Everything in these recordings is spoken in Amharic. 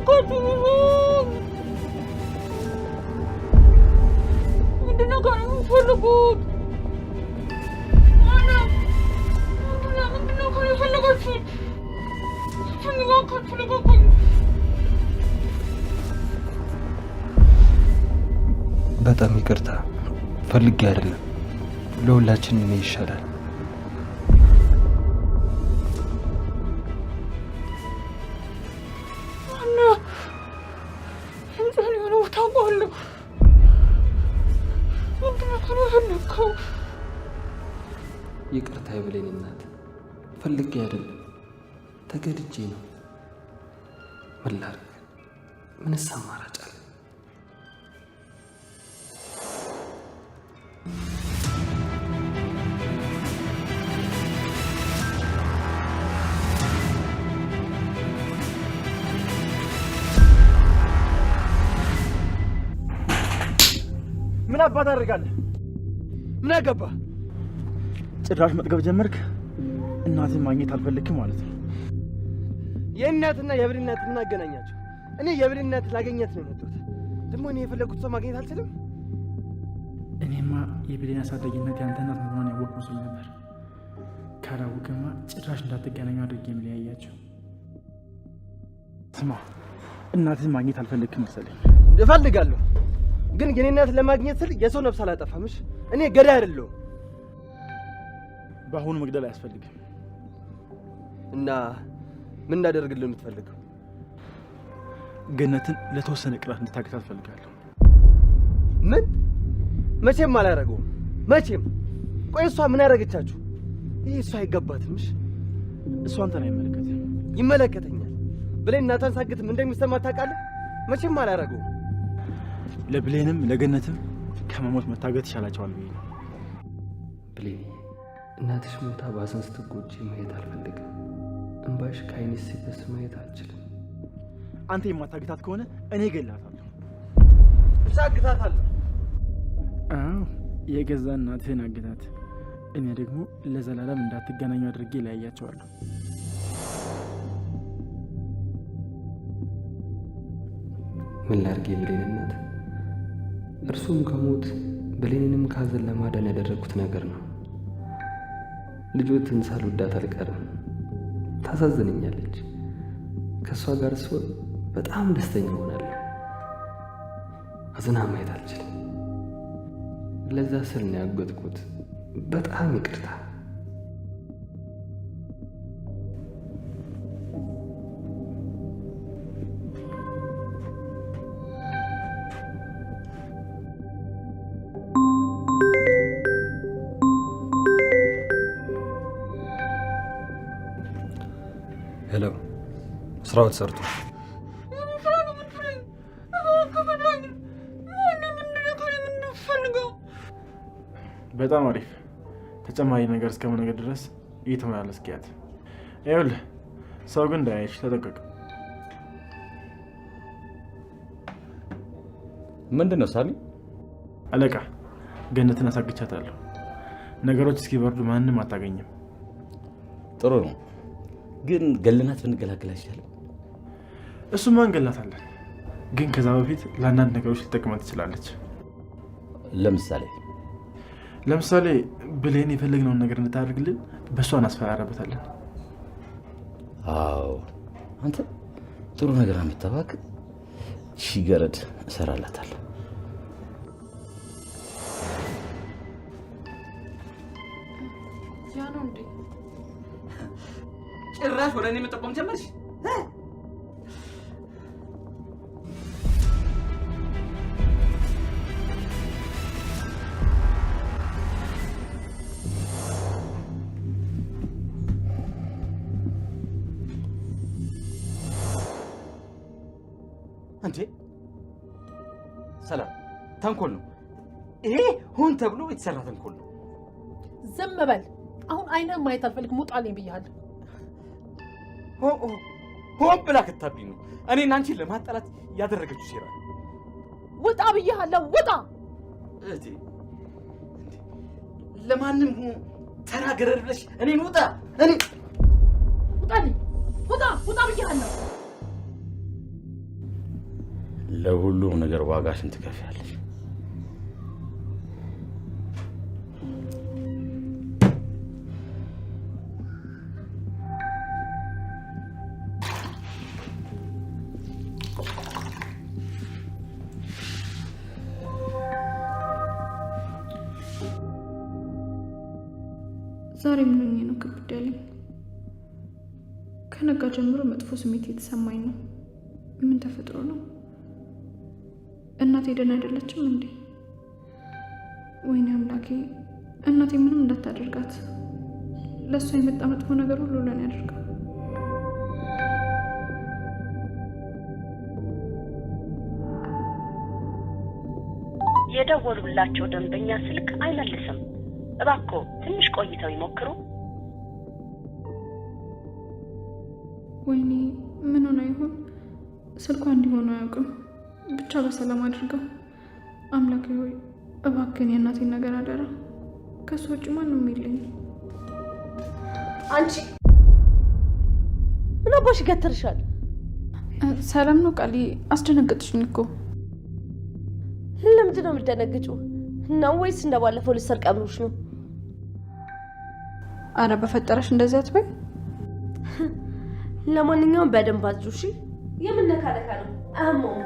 እባካችሁ ምንድነው ጋር የምትፈልጉት? ምንድነው ጋር የፈለጋችሁት? እባካችሁ ልቀቁኝ። በጣም ይቅርታ ፈልጌ አይደለም። ለሁላችንም እኔ ይሻላል። ይቅርታ ይብለኝ እናት፣ ፈልጌ አይደለም ተገድጄ ነው። ምን ላድርግ? ምንስ አማራጭ አለ? ምን አባት አደርጋለሁ? ምን አገባ? ጭራሽ መጥገብ ጀመርክ። እናትን ማግኘት አልፈልክም ማለት ነው። የእናትና የብሌን እናት ምን አገናኛቸው? እኔ የብሌን እናት ላገኘት ነው የመጣሁት። ደግሞ እኔ የፈለኩት ሰው ማግኘት አልችልም? እኔማ የብሌን አሳዳጊነት ያንተ እናት መሆኗን ያወቅኩ መስሎኝ ነበር። ካላወቅማ ጭራሽ እንዳትገናኙ አድርጌ የምለያያቸው። ስማ፣ እናትን ማግኘት አልፈልክም መሰለኝ። እፈልጋለሁ፣ ግን የኔ እናት ለማግኘት ስል የሰው ነፍስ አላጠፋምሽ። እኔ ገዳይ አይደለሁም። በአሁኑ መግደል አያስፈልግም። እና ምን እንዳደርግልህ የምትፈልገው? ገነትን ለተወሰነ ቅጣት እንድታገታት እፈልጋለሁ። ምን? መቼም አላደርገውም። መቼም። ቆይ እሷ ምን ያደረገቻችሁ? ይህ እሷ አይገባትምሽ። እሷ አንተን አይመለከትም። ይመለከተኛል። ብሌን እናቷን ሳግትም እንደሚሰማት ታውቃለህ? መቼም አላደርገውም። ለብሌንም ለገነትም ከመሞት መታገት ይሻላቸዋል ብዬ ነው። ብሌን፣ እናትሽ ሞታ ባሰን ስትጎጂ ማየት አልፈልግም። እንባሽ ከዓይንሽ ሲፈስ ማየት አልችልም። አንተ የማታግታት ከሆነ እኔ እገላታለሁ። አግታታለሁ። አዎ፣ የገዛ እናትህን አግታት። እኔ ደግሞ ለዘላለም እንዳትገናኙ አድርጌ ለያያቸዋለሁ። ምን ላድርግ የብሌን እናት? እርሱም ከሞት ብሌንንም ካዘን ለማዳን ያደረግኩት ነገር ነው። ልጆትን ሳልወዳት አልቀርም። ታሳዝነኛለች። ከእሷ ጋር ስሆን በጣም ደስተኛ ሆናለሁ። አዝና ማየት አልችልም። ለዛ ስል ነው ያጎጥኩት። በጣም ይቅርታ። ሄሎ፣ ስራው ተሰርቶ በጣም አሪፍ። ተጨማሪ ነገር እስከምነግር ድረስ እየተመላለስክ ያት። ይኸውልህ ሰው ግን እንዳያይሽ ተጠንቀቅ። ምንድን ነው ሳሚ? አለቃ፣ ገነትን አሳግቻታለሁ። ነገሮች እስኪበርዱ ማንም አታገኝም። ጥሩ ነው፣ ግን ገለናት ብንገላገል አይሻልም? እሱማ እንገላታለን፣ ግን ከዛ በፊት ለአንዳንድ ነገሮች ልጠቅማት ትችላለች። ለምሳሌ ብሌን የፈለግነውን ነገር እንድታደርግልን በእሷ እናስፈራረበታለን። አዎ፣ አንተ ጥሩ ነገር አመጣባክ። ሺ ገረድ እሰራላታለሁ። ያ ነው እንዴ? ጭራሽ ወደ እኔ መጠቆም ጀመርሽ? አንተ ሰላም፣ ተንኮል ነው ይሄ። ሆን ተብሎ የተሰራ ተንኮል ነው። ዝም በል። አሁን አይነን ማየት አልፈልግም። ውጣልኝ ብያለሁ። ሆን ብላ ከታብኝ ነው እኔና አንቺን ለማጣላት ያደረገችው ሴራ። ውጣ ብያለሁ። ውጣ። እህቴ፣ ለማንም ተራ ገረድ ብለሽ እኔን ውጣ። ውጣልኝ። ውጣ ብያለሁ። ለሁሉም ነገር ዋጋሽን ትከፍያለሽ። ዛሬ ምን ሆኜ ነው ከብድ ያለኝ? ከነጋ ጀምሮ መጥፎ ስሜት የተሰማኝ ነው። ምን ተፈጥሮ ነው? እናቴ ደህና አይደለችም እንዴ? ወይኔ አምላኬ፣ እናቴ ምንም እንዳታደርጋት። ለእሷ የመጣ መጥፎ ነገር ሁሉ ለኔ ያደርጋል። የደወሉላቸው ደንበኛ ስልክ አይመልስም። እባክዎ ትንሽ ቆይተው ይሞክሩ። ወይኔ ምን ሆነ ይሆን? ስልኳ እንዲሆነ አያውቅም። ብቻ በሰላም አድርገው። አምላኬ ሆይ እባክህን የእናቴን ነገር አደራ። ከሱ ውጭ ማንም የለኝም። አንቺ ምን አባሽ ገትርሻል? ሰላም ነው ቃሊ? አስደነገጥሽኝ እኮ። ለምንድን ነው የምትደነግጪው? ነው ወይስ እንደባለፈው ልትሰርቅ አብሮሽ ነው? አረ በፈጠረሽ እንደዚህ አትበይ። ለማንኛውም በደንብ አዝጁ እሺ። የምነካለካ ነው አሞም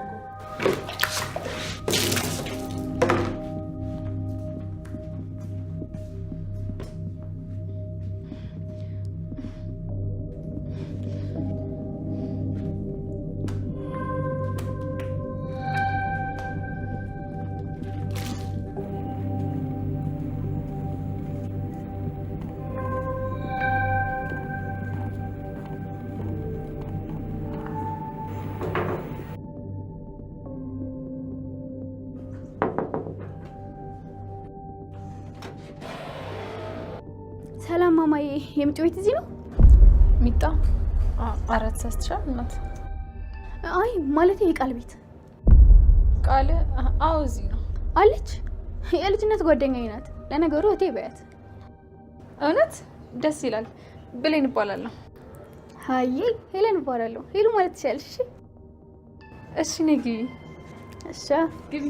ሰላም ማማዬ፣ የምጥ ቤት እዚህ ነው? ሚጣ አራት ሰስትሻል እናት። አይ ማለት የቃል ቤት። ቃል አዎ እዚህ ነው አለች። የልጅነት ጓደኛዬ ናት። ለነገሩ እቴ በያት። እውነት ደስ ይላል። ብሌን እባላለሁ። ሃይ ሄለን እባላለሁ። ሄሉ ማለት ትችያለሽ? እሺ ነይ ግቢ። እሺ ግቢ።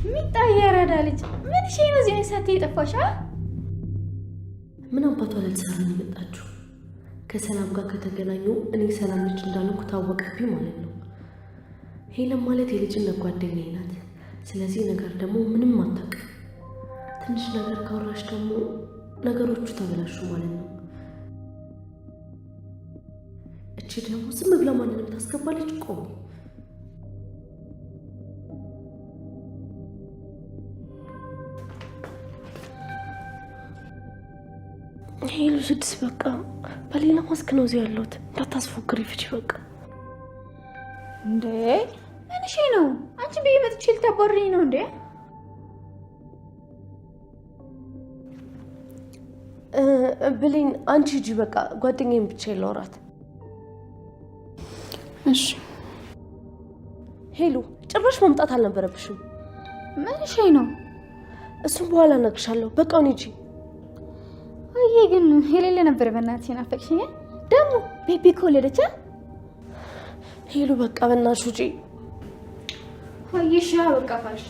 ሚጣየራዳ ልጅ ምን ሸይ ነው እዚህ ሰዓት የጠፋሽ? ምን አባቷ ልትሰራ ነው የመጣችው? ከሰላም ጋር ከተገናኙ እኔ ሰላም ልጅ እንዳልኩ ታወቀብኝ ማለት ነው። ሄለን ማለት የልጅነት ጓደኛዬ ናት። ስለዚህ ነገር ደግሞ ምንም አታውቅም። ትንሽ ነገር ካወራሽ ደግሞ ነገሮቹ ተበላሹ ማለት ነው። እቺ ደግሞ ዝም ብላ ማንንም ታስገባለች። ቆም ሄሉ ስድስት በቃ በሌላ ማስክ ነው እዚህ ያለሁት። እንዳታስፎክሪ ፍቺ በቃ። እንዴ እሺ ነው አንቺ ቤት መጥቼ ልታባርሪኝ ነው እንዴ? ብሌን አንቺ ሂጂ በቃ ጓደኛዬን ብቻ ላውራት። እሺ ሄሉ ጭራሽ መምጣት አልነበረብሽም። ምን እሺ ነው? እሱም በኋላ እነግርሻለሁ። በቃ አሁን ሂጂ። አይ ግን ሄሌለ ነበር በእናትሽ ናፈቅሽኝ። ደግሞ ቤቢ ከወለደች ሄሉ በቃ በእናትሽ ውጪ። አይሻ በቃ ፋሽ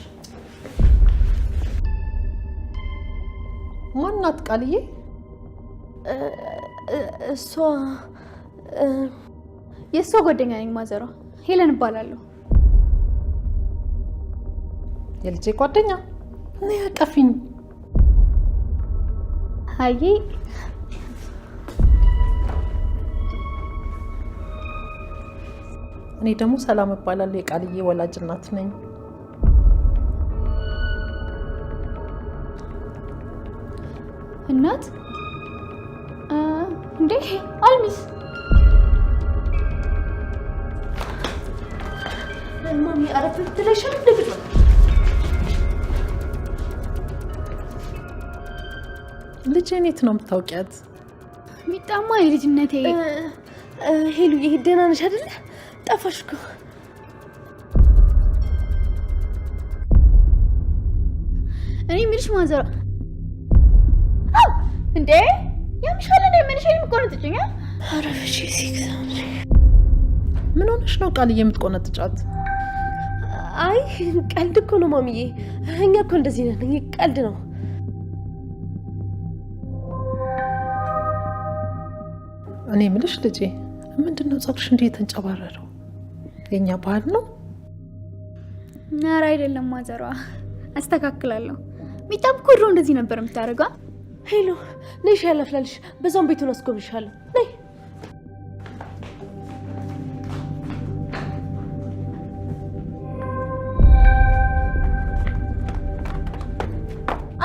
ማናት ቃልዬ? እሷ የእሷ ጓደኛ ነኝ። ማዘሯ ሄለን እባላለሁ። የልጄ ጓደኛ ነይ አቀፊኝ። አይ እኔ ደግሞ ሰላም እባላለሁ። የቃልዬ ወላጅ እናት ነኝ። እናት እንዴ አልሚስ ማሚ አረፍ ትለሻል እንደግጥ ልጄ የት ነው የምታውቂያት? ሚጣማ የልጅነቴ ሄሉ ይሄ ደህና ነሽ አይደል? ጠፋሽ እኮ። የሚልሽ ማዘሯ እንዴ ያምሻል እንዴ ምንሽ የምትቆነጥጭኛ? ኧረ ፍቺ ሲክሳም ምን ሆነሽ ነው ቃልዬ የምትቆነጥጫት? አይ ቀልድ እኮ ነው ማሚዬ። እኛ እኮ እንደዚህ ነን። ቀልድ ነው። እኔ የምልሽ ልጄ ምንድነው ፀጉርሽ እንዴ የተንጨባረረው? የኛ ባህል ነው? ኧረ አይደለም ማዘሯ፣ አስተካክላለሁ። ሚጣም እኮ ድሮ እንደዚህ ነበር የምታደርገው። ሄሎ ነሽ ያለፍላልሽ፣ በዛም ቤቱን አስጎብኝሻለሁ። ነይ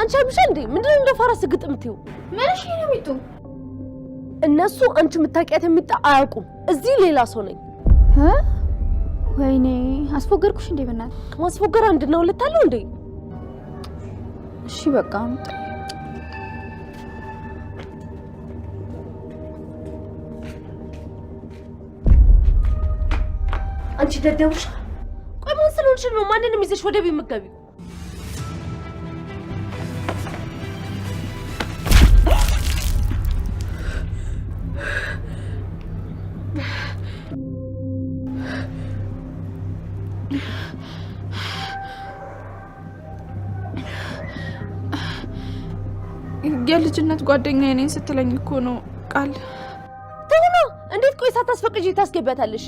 አንቺ አብሻ እንዴ ምንድነው እንደ ፋራስ ግጥም ትዩ? ምንሽ ነው ሚጡ? እነሱ አንቺ የምታውቂያት የሚጣ አያውቁም። እዚህ ሌላ ሰው ነኝ። ወይኔ አስፎገርኩሽ እንዴ? በእናትህ ማስፎገር አንድ ነው ልታለው እንዴ? እሺ በቃ አንቺ ደደውሽ። ቆይ ምን ስለሆንሽ ነው ማንንም ይዘሽ ወደ ቤት የምትገቢው? የልጅነት ጓደኛዬ ነኝ ስትለኝ እኮ ነው ቃል። ተውና እንዴት ቆይ ሳታስፈቅጂ ታስገቢያታለሽ?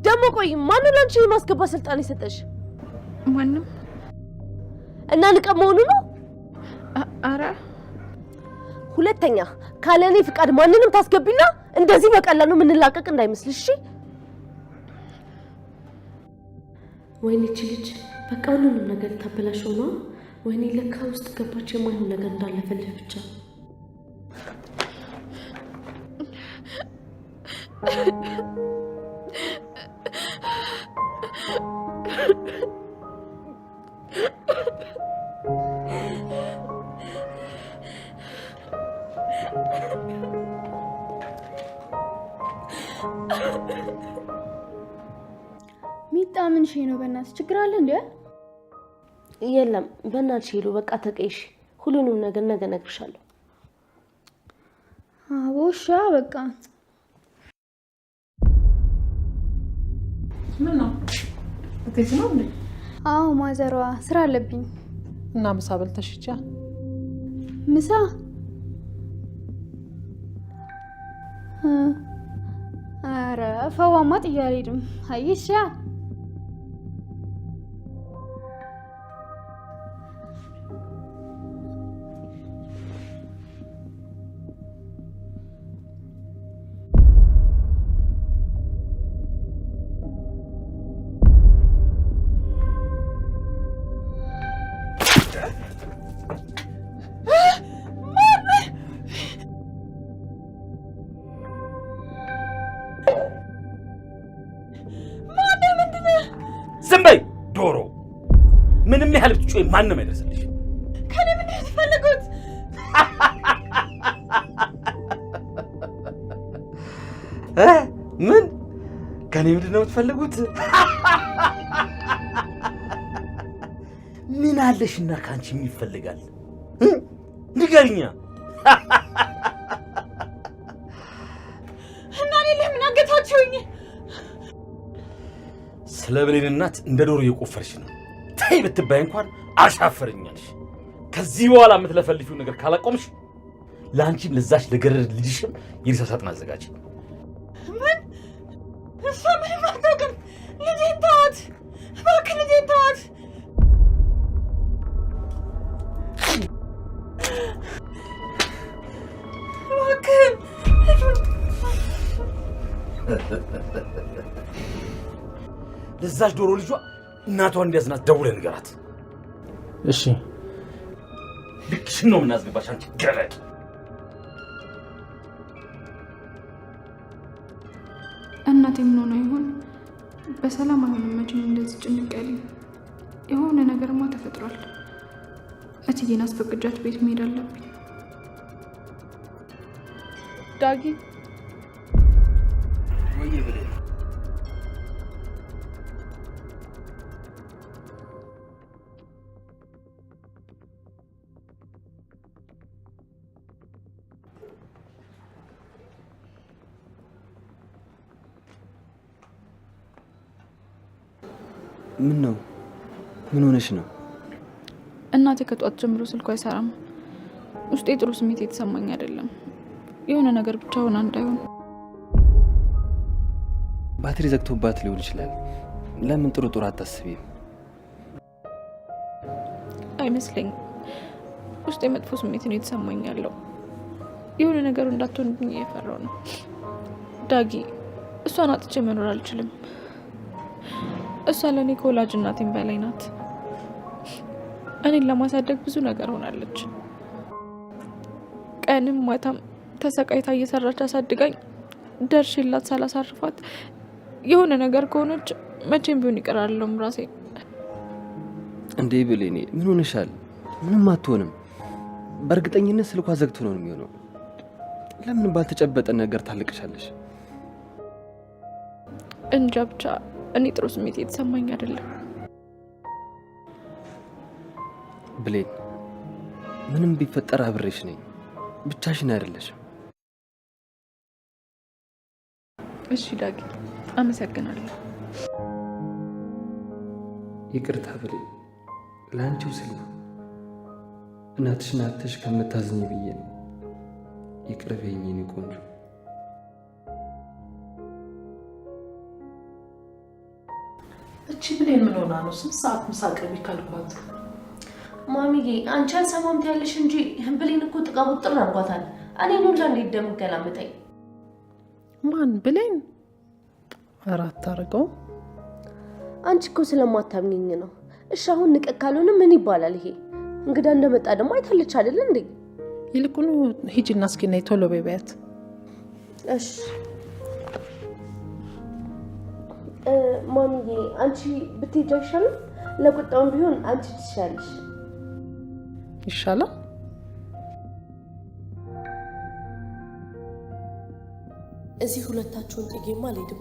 ደግሞ ቆይ ማን ላንቺ የማስገባት ስልጣን የሰጠሽ? ማንም። እና ንቀት መሆኑ ነው? አረ ሁለተኛ ካለኔ ፍቃድ ማንንም ታስገቢና እንደዚህ በቀላሉ ምንላቀቅ እንዳይመስልሽ እሺ? ወይኔ እቺ ልጅ በቃ ሁሉንም ነገር ታበላሽው ነው። ወይኔ ለካ ውስጥ ገባች የማይሆን ነገር እንዳለፈልህ ብቻ። ሚጣ ምን ሺ ነው? በእናትሽ ችግር አለ እንዴ? የለም በእናትሽ ሄሉ በቃ ተቀይሽ። ሁሉንም ነገር ነገ እነግርሻለሁ። አቦሻ በቃ ምን ነው እቴት ነው እንዴ? አዎ ማዘሯ ስራ አለብኝ። እና ምሳ በልተሽ ሂጂ። ምሳ አረ ፈዋማ ጥዬ አልሄድም። አይሻ ዝም በይ ዶሮ። ምንም ያህል ብትጮይ ማንም አይደርስልሽ። ከኔ ምን ትፈልጉት? ምን ከኔ ምንድነው የምትፈልጉት? ምን አለሽና ካንቺ ምን ይፈልጋል? ንገሪኛ። እና እኔ ለምን አገታችሁኝ? ስለ ብሌን እናት እንደ ዶሮ እየቆፈርሽ ነው። ተይ ብትባይ እንኳን አሻፈረኛልሽ። ከዚህ በኋላ የምትለፈልፊው ነገር ካላቆምሽ ለአንቺም ለዛሽ ለገረድ ልጅሽም የሬሳ ሳጥን አዘጋጅ። ምን? እሷ ምንም አታውቅም። ልጄን ተዋት እባክህ፣ ልጄን ተዋት። እባክህ ለዛሽ ዶሮ ልጇ እናቷ እንዲያዝናት ደውለህ ንገራት። እሺ ልክሽን ነው የምናስገባሽ አንቺ ገረድ። እናቴ ምን ሆነ ይሆን? በሰላም አይሆንም መቼም እንደዚህ ጭንቅ ያለኝ። የሆነ ነገርማ ተፈጥሯል። እትዬን አስፈቅጃት ቤት መሄድ አለብኝ። ዳጊ ወይ ብሌን ምን ነው? ምን ሆነሽ ነው? እናቴ ከጧት ጀምሮ ስልኳ አይሰራም። ውስጤ ጥሩ ስሜት የተሰማኝ አይደለም። የሆነ ነገር ብቻ ሆና እንዳይሆን። ባትሪ ዘግቶባት ሊሆን ይችላል። ለምን ጥሩ አታስቢም? አይመስለኝም። ውስጤ መጥፎ ስሜት ነው የተሰማኝ ያለው። የሆነ ነገር እንዳትሆንብኝ እየፈራሁ ነው። ዳጊ፣ እሷን አጥቼ መኖር አልችልም። እሷ ለእኔ ከወላጅ እናቴም በላይ ናት። እኔን ለማሳደግ ብዙ ነገር ሆናለች። ቀንም ማታም ተሰቃይታ እየሰራች አሳድጋኝ ደርሼላት ሳላሳርፋት የሆነ ነገር ከሆነች መቼም ቢሆን ይቀራለሁ ራሴ። እንዴ ብሌኔ፣ ምን ሆነሻል? ምንም አትሆንም። በእርግጠኝነት ስልኳ ዘግቶ ነው የሚሆነው። ለምን ባልተጨበጠ ነገር ታልቅሻለሽ? እንጃ ብቻ እኔ ጥሩ ስሜት የተሰማኝ አይደለም። ብሌን፣ ምንም ቢፈጠር አብሬሽ ነኝ። ብቻሽን አይደለሽም። እሺ ዳጊ፣ አመሰግናለሁ። ይቅርታ ብሌን፣ ለአንቺው ስል እናትሽን አጥተሽ ከምታዝኝ ብዬ ነው። ይቅር በይኝ የኔ ቆንጆ። እቺ ብሌን ምን ሆና ነው? ስንት ሰዓት ምሳ አቅርቢ ካልኳት? ማሚዬ አንቺ አልሰማም ትያለሽ እንጂ ብሌን እኮ ጥቃቡ ጥር አድርጓታል። እኔ ነው እንዴት እንደምገላምጠኝ። ማን ብሌን? ኧረ አታርገው። አንቺ እኮ ስለማታምኚኝ ነው። እሺ አሁን ንቀት ካልሆነ ምን ይባላል ይሄ? እንግዳ እንደመጣ ደግሞ አይታለች አይደል እንዴ? ይልቁኑ ሂጂና እስኪ ነይ ቶሎ በይያት። እሺ ማሚዬ አንቺ ብትሄጂ አይሻልም? ለቁጣውም ቢሆን አንቺ ትሻለሽ። ይሻላል። እዚህ ሁለታችሁን ጥጌማ አልሄድም።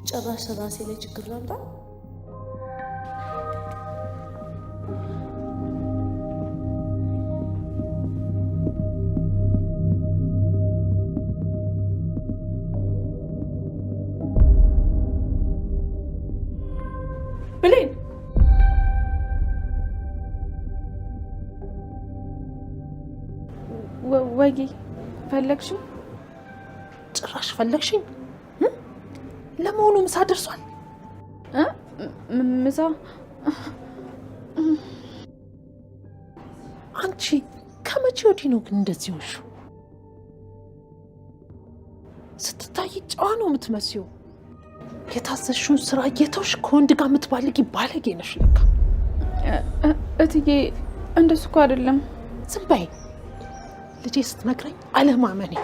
ጭራሽ ራሴ ላይ ችግር ላምጣ። ብሌን ወይዬ ፈለግሽኝ? ጭራሽ ፈለግሽኝ? ለመሆኑ ምሳ ደርሷል? ምሳ? አንቺ ከመቼ ወዲህ ነው ግን እንደዚህ ሆንሽ? ስትታይ ጨዋ ነው የምትመስዪው። የታዘዝሽውን ስራ እየተውሽ ከወንድ ጋር የምትባልጊ ባለጌ ነሽ ለካ። እትዬ እንደሱ እኮ አይደለም። ዝም በይ። ልጄ ስትነግረኝ አለማመኔ።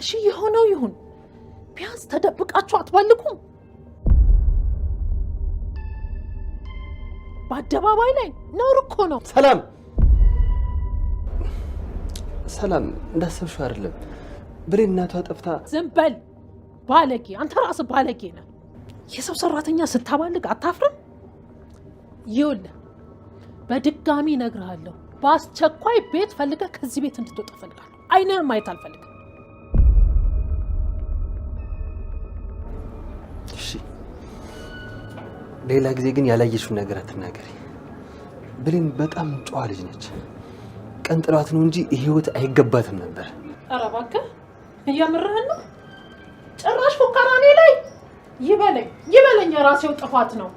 እሺ የሆነው ይሁን። ቢያንስ ተደብቃችሁ አትባልቁም? በአደባባይ ላይ ነውር እኮ ነው። ሰላም እንዳሰብሽው አይደለም። ብሌን እናቷ ጠፍታ። ዝም በል ባለጌ። አንተ ራስህ ባለጌ ነህ። የሰው ሰራተኛ ስታባልግ አታፍርም? ይኸውልህ በድጋሚ እነግርሃለሁ፣ በአስቸኳይ ቤት ፈልገህ ከዚህ ቤት እንድትወጣ እፈልጋለሁ። አይንህን ማየት አልፈልግም። እሺ፣ ሌላ ጊዜ ግን ያላየሽው ነገር አትናገሪ። ብሌን በጣም ጨዋ ልጅ ነች። ቀን ጥሏት ነው እንጂ ይሄ ህይወት አይገባትም ነበር። ኧረ እባክህ እየምርህን ነው? ጭራሽ ፉከራ እኔ ላይ። ይበለኝ፣ የራሴው ጥፋት ነው።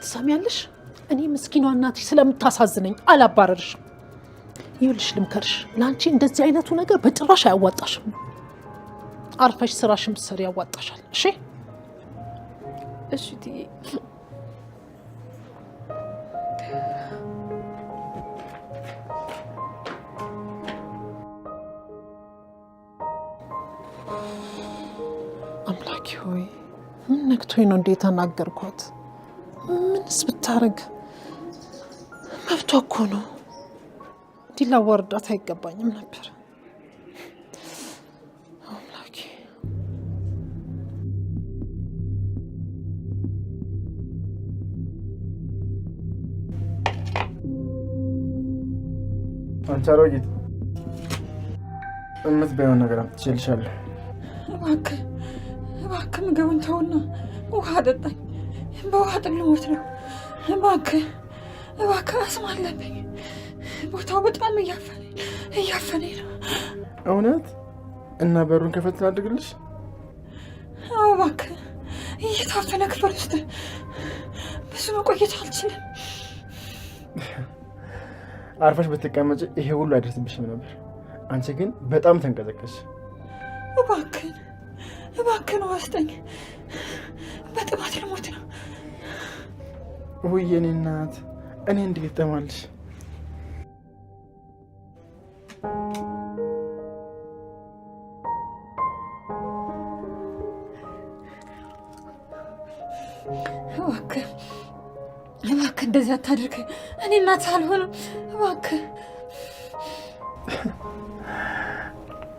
ትሰሚያለሽ? እኔ ምስኪኗ እናትሽ ስለምታሳዝነኝ አላባረርሽም። ይኸውልሽ ልምከርሽ፣ ለአንቺ እንደዚህ አይነቱ ነገር በጭራሽ አያዋጣሽም። አርፈሽ ስራሽን ብትሰሪ ያዋጣሻል። እሺ እሺ ትዬ። አምላኬ ሆይ ምን ነክቶኝ ነው እንዴ ተናገርኳት? ምንስ ብታረግ መብቷ እኮ ነው። እንዲህ ላዋርዳት አይገባኝም ነበር። አምላኬ አንቺ አሮጊት የምትበይውን ነገር አምጥቼልሻለሁ። እባክህ ምግቡን ተውና ውሃ አጠጣኝ። በውሃ ጥም ልሞት ነው። እባክህ አስም አለብኝ። ቦታው በጣም እያፈነኝ ነው። እውነት? እና በሩን ከፈት ላድርግልሽ? አዎ እባክህ። እየታፈነ ክፍል ውስጥ ብዙ መቆየት አልችልም። አርፈሽ ብትቀመጭ ይሄ ሁሉ አይደርስብሽም ነበር። አንቺ ግን በጣም ተንቀዘቀሽ። እባክህን ዋስጠኝ። በጥማት ልሞት ነው። ውይ የኔ እናት፣ እኔ እንዴት ልጠማልሽ? እባክህ እንደዚህ አታድርግ። እኔ እናትህ አልሆንም። እባክህ።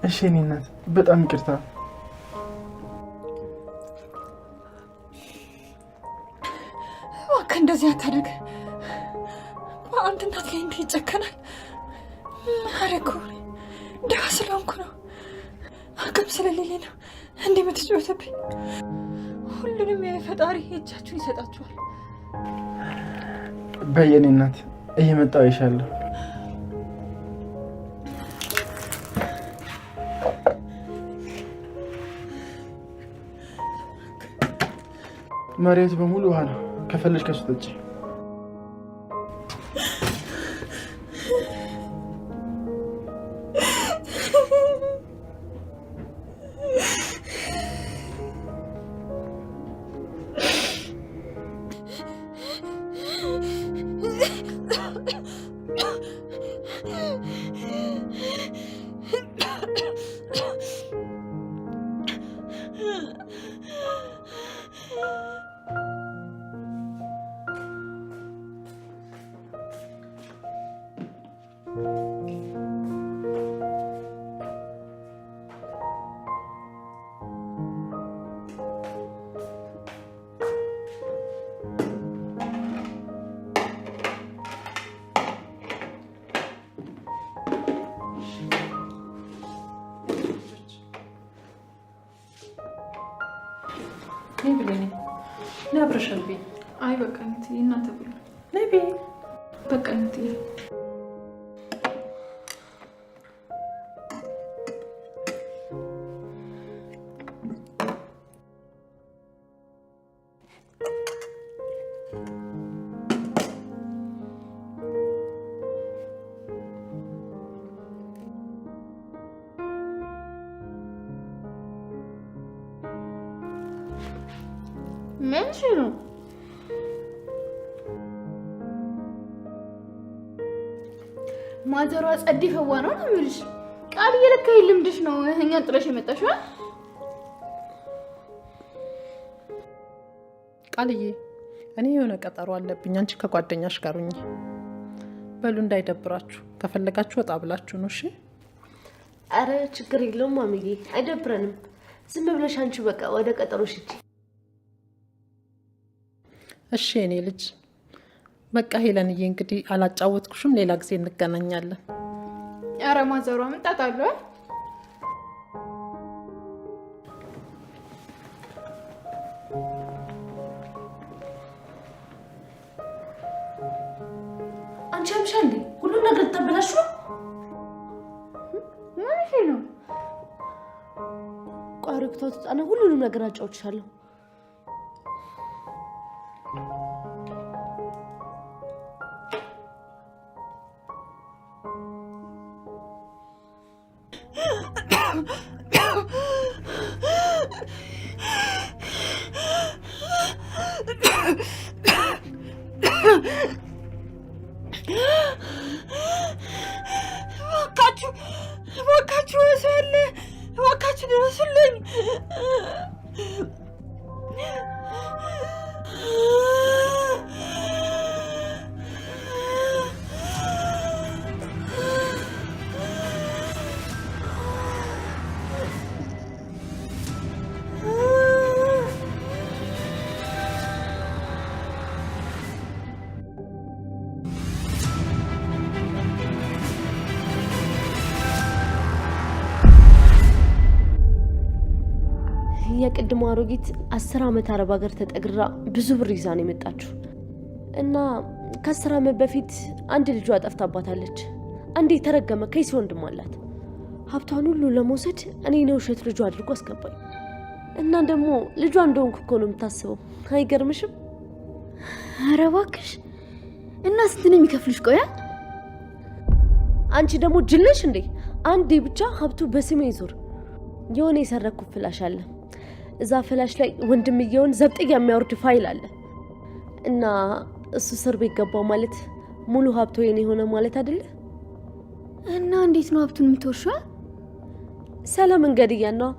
እሺ የኔ እናት፣ በጣም ይቅርታ። እባክህ እንደዚህ አታድርግ። በአንድ እናት ላይ እንዲህ ይጨከናል? ማረኩ ድሃ ስለሆንኩ ነው፣ አቅም ስለሌለኝ ነው እንዲህ የምትጫወተብኝ። ሁሉንም የፈጣሪ እጃችሁን ይሰጣችኋል። በየኔ እናት፣ እየመጣሁ አይሻለሁ። መሬቱ በሙሉ ውሃ ነው። ከፈለሽ ከሱ ጠጪ። ነይ ብለኝ ነይ አብረሻል ብኝ። አይ በቃ እትዬ እናንተ ብሉ። ነይ ብኝ። በቃ እትዬ ምንሽ ነው? ማዘሯ ጸዲ ፈዋ ነው የምልሽ። ቃል እየለካኝ ልምድሽ ነው እኛን ጥለሽ የመጣሽው። ቃልዬ፣ እኔ የሆነ ቀጠሮ አለብኝ። አንቺ ከጓደኛሽ ጋር ሁኚ። በሉ እንዳይደብራችሁ። ከፈለጋችሁ ወጣ ብላችሁ ነው። እሺ? አረ ችግር የለውም ማሚዬ፣ አይደብረንም። ዝም ብለሽ አንቺ በቃ ወደ ቀጠሮሽ ሂጂ። እሺ የኔ ልጅ። በቃ ሄለንዬ፣ እንግዲህ አላጫወትኩሽም። ሌላ ጊዜ እንገናኛለን። አረ ማዘሯ ምን ጣጣ አለው? አንቺ አምሻል ሁሉ ነገር ተበላሽ ነው። ምንሽ ነው? ቋሪክቶ ተጣና ሁሉንም ነገር አጫውትሻለሁ። እባካችሁ ወሰለ፣ እባካችሁ ድረሱልኝ። የቅድሞ አሮጊት 10 ዓመት አረብ ሀገር ተጠግራ ብዙ ብር ይዛ ነው የመጣችው እና ከ10 ዓመት በፊት አንድ ልጇ ጠፍታባታለች። አንዴ የተረገመ ከይሲ ወንድም አላት። ሀብቷን ሁሉ ለመውሰድ እኔ ነው ውሸት ልጇ አድርጎ አስገባኝ እና ደግሞ ልጇ እንደሆንኩ እኮ ነው የምታስበው። አይገርምሽም? ኧረ እባክሽ። እና ስንት ነው የሚከፍልሽ? ቆያ አንቺ ደግሞ ጅልሽ እንዴ? አንዴ ብቻ ሀብቱ በስሜ ይዞር። የሆነ የሰረኩት ፍላሽ አለ። እዛ ፍላሽ ላይ ወንድምየውን ዘብጥያ የሚያወርድ ፋይል አለ እና እሱ እስር ቤት ገባው ማለት ሙሉ ሀብቱ የኔ ሆነ ማለት አይደለ? እና እንዴት ነው ሀብቱን የምትወርሺው? ሰላም እንገድያ ነው